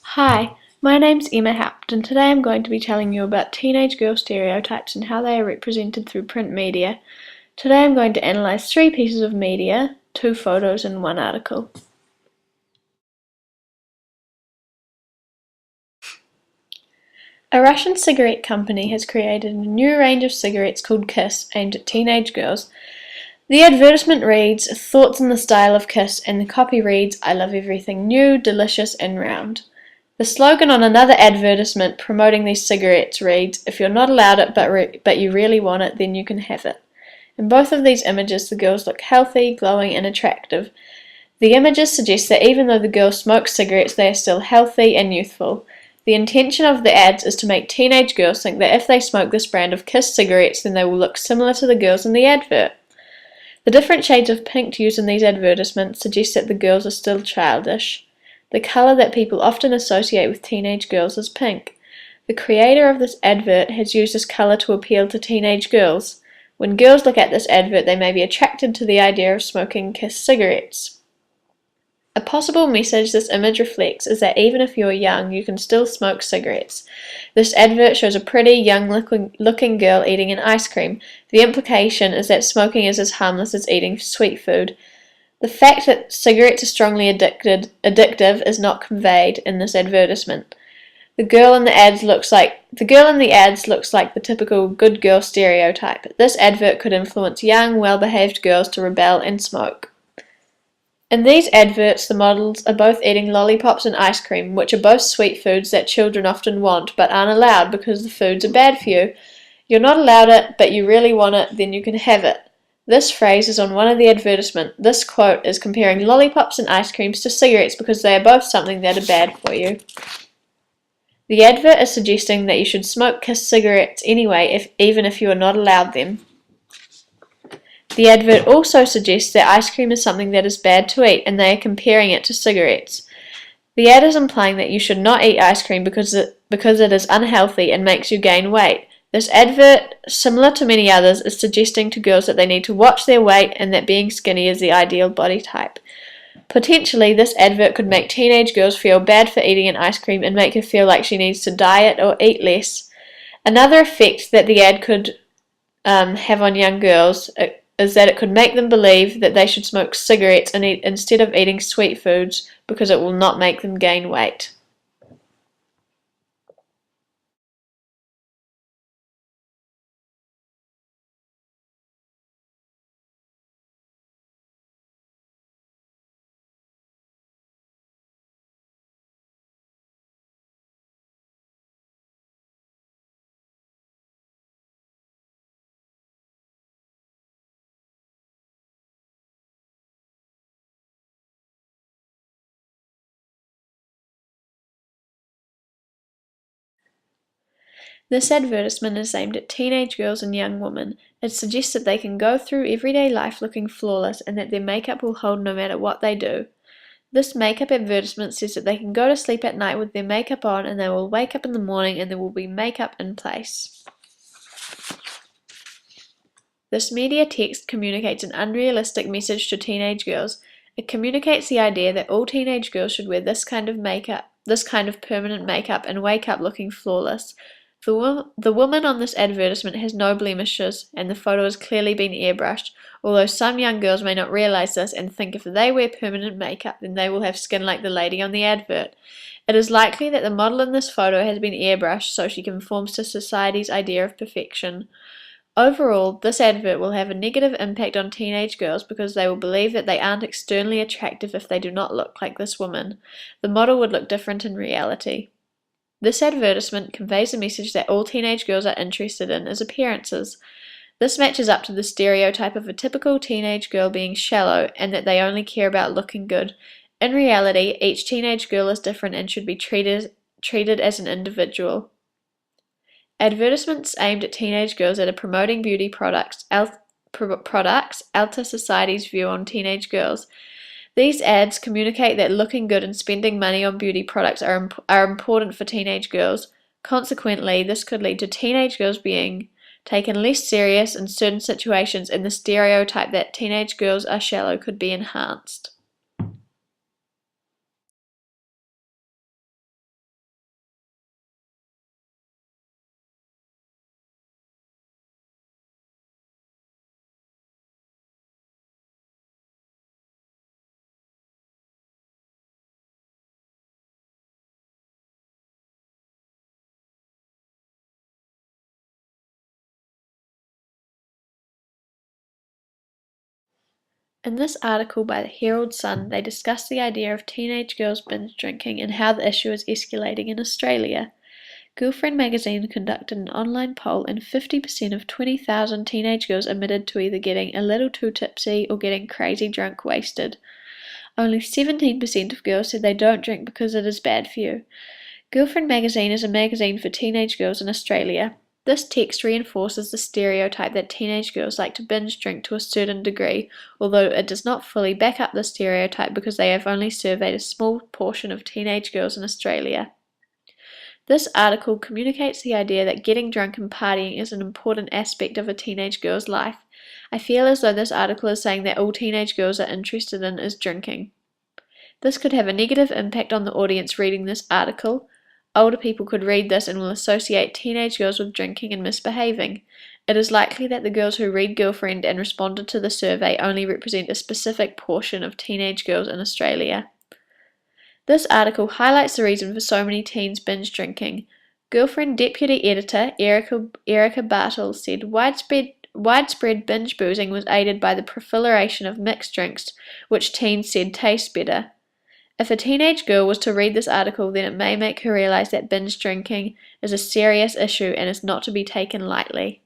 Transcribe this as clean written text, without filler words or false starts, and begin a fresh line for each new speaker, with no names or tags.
Hi, my name's Emma Houpt, and today I'm going to be telling you about teenage girl stereotypes and how they are represented through print media. Today I'm going to analyse 3 pieces of media, 2 photos and 1 article. A Russian cigarette company has created a new range of cigarettes called Kiss, aimed at teenage girls. The advertisement reads, "Thoughts in the style of Kiss," and the copy reads, "I love everything new, delicious and round." The slogan on another advertisement promoting these cigarettes reads, "If you're not allowed it but you really want it, then you can have it." In both of these images, the girls look healthy, glowing and attractive. The images suggest that even though the girls smoke cigarettes, they are still healthy and youthful. The intention of the ads is to make teenage girls think that if they smoke this brand of Kiss cigarettes, then they will look similar to the girls in the advert. The different shades of pink used in these advertisements suggest that the girls are still childish. The colour that people often associate with teenage girls is pink. The creator of this advert has used this colour to appeal to teenage girls. When girls look at this advert, they may be attracted to the idea of smoking Kiss cigarettes. A possible message this image reflects is that even if you're young, you can still smoke cigarettes. This advert shows a pretty, young-looking girl eating an ice cream. The implication is that smoking is as harmless as eating sweet food. The fact that cigarettes are strongly addictive is not conveyed in this advertisement. The girl in the ads looks like the typical good girl stereotype. This advert could influence young, well-behaved girls to rebel and smoke. In these adverts, the models are both eating lollipops and ice cream, which are both sweet foods that children often want but aren't allowed because the foods are bad for you. You're not allowed it, but you really want it, then you can have it. This phrase is on one of the advertisements. This quote is comparing lollipops and ice creams to cigarettes because they are both something that are bad for you. The advert is suggesting that you should smoke Kiss cigarettes anyway, even if you are not allowed them. The advert also suggests that ice cream is something that is bad to eat, and they are comparing it to cigarettes. The ad is implying that you should not eat ice cream because it is unhealthy and makes you gain weight. This advert, similar to many others, is suggesting to girls that they need to watch their weight and that being skinny is the ideal body type. Potentially, this advert could make teenage girls feel bad for eating an ice cream and make her feel like she needs to diet or eat less. Another effect that the ad could have on young girls is that it could make them believe that they should smoke cigarettes and instead of eating sweet foods because it will not make them gain weight. This advertisement is aimed at teenage girls and young women. It suggests that they can go through everyday life looking flawless and that their makeup will hold no matter what they do. This makeup advertisement says that they can go to sleep at night with their makeup on and they will wake up in the morning and there will be makeup in place. This media text communicates an unrealistic message to teenage girls. It communicates the idea that all teenage girls should wear this kind of permanent makeup and wake up looking flawless. The woman on this advertisement has no blemishes, and the photo has clearly been airbrushed, although some young girls may not realize this and think if they wear permanent makeup then they will have skin like the lady on the advert. It is likely that the model in this photo has been airbrushed so she conforms to society's idea of perfection. Overall, this advert will have a negative impact on teenage girls because they will believe that they aren't externally attractive if they do not look like this woman. The model would look different in reality. This advertisement conveys a message that all teenage girls are interested in is appearances. This matches up to the stereotype of a typical teenage girl being shallow and that they only care about looking good. In reality, each teenage girl is different and should be treated as an individual. Advertisements aimed at teenage girls that are promoting beauty products alter society's view on teenage girls. These ads communicate that looking good and spending money on beauty products are important for teenage girls. Consequently, this could lead to teenage girls being taken less serious in certain situations, and the stereotype that teenage girls are shallow could be enhanced. In this article by the Herald Sun, they discuss the idea of teenage girls binge drinking and how the issue is escalating in Australia. Girlfriend magazine conducted an online poll and 50% of 20,000 teenage girls admitted to either getting a little too tipsy or getting crazy drunk wasted. Only 17% of girls said they don't drink because it is bad for you. Girlfriend magazine is a magazine for teenage girls in Australia. This text reinforces the stereotype that teenage girls like to binge drink to a certain degree, although it does not fully back up the stereotype because they have only surveyed a small portion of teenage girls in Australia. This article communicates the idea that getting drunk and partying is an important aspect of a teenage girl's life. I feel as though this article is saying that all teenage girls are interested in is drinking. This could have a negative impact on the audience reading this article. Older people could read this and will associate teenage girls with drinking and misbehaving. It is likely that the girls who read Girlfriend and responded to the survey only represent a specific portion of teenage girls in Australia. This article highlights the reason for so many teens binge drinking. Girlfriend deputy editor Erica Bartle said widespread binge boozing was aided by the proliferation of mixed drinks, which teens said taste better. If a teenage girl was to read this article, then it may make her realize that binge drinking is a serious issue and is not to be taken lightly.